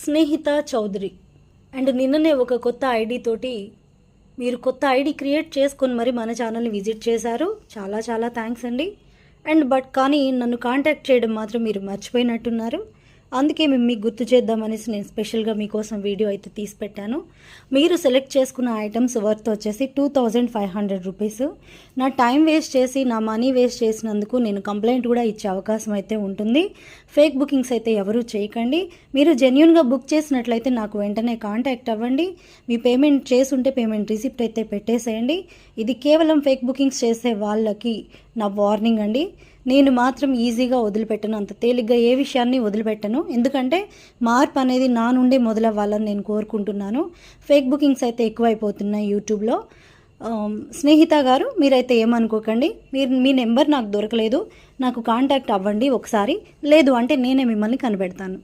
Snehitha Chowdary and నిన్ననే ఒక కొత్త ఐడి తోటి మీరు కొత్త ఐడి క్రియేట్ చేసుకొని మరి మన ఛానల్ని విజిట్ చేశారు. చాలా చాలా థ్యాంక్స్ అండి. కానీ నన్ను కాంటాక్ట్ చేయడం మాత్రం మీరు మర్చిపోయినట్టున్నారు. అందుకే మేము మీకు గుర్తు చేద్దామనేసి నేను స్పెషల్గా మీకోసం వీడియో అయితే తీసి పెట్టాను. మీరు సెలెక్ట్ చేసుకున్న ఐటమ్స్ వర్త్ వచ్చేసి 2500 రూపీస్. నా టైం వేస్ట్ చేసి నా మనీ వేస్ట్ చేసినందుకు నేను కంప్లైంట్ కూడా ఇచ్చే అవకాశం అయితే ఉంటుంది. ఫేక్ బుకింగ్స్ అయితే ఎవరూ చేయకండి. మీరు జెన్యున్గా బుక్ చేసినట్లయితే నాకు వెంటనే కాంటాక్ట్ అవ్వండి. మీ పేమెంట్ చేసుంటే పేమెంట్ రిసిప్ట్ అయితే పెట్టేసేయండి. ఇది కేవలం ఫేక్ బుకింగ్స్ చేసే వాళ్ళకి నా వార్నింగ్ అండి. నేను మాత్రం ఈజీగా వదిలిపెట్టను, అంత తేలిగ్గా ఏ విషయాన్ని వదిలిపెట్టను. ఎందుకంటే మార్పు అనేది నా నుండే మొదలవ్వాలని నేను కోరుకుంటున్నాను. ఫేక్ బుకింగ్స్ అయితే ఎక్కువైపోతున్నాయి యూట్యూబ్లో. స్నేహిత గారు, మీరైతే ఏమనుకోకండి. మీ నెంబర్ నాకు దొరకలేదు, నాకు కాంటాక్ట్ అవ్వండి ఒకసారి. లేదు అంటే నేనే మిమ్మల్ని కనిపెడతాను.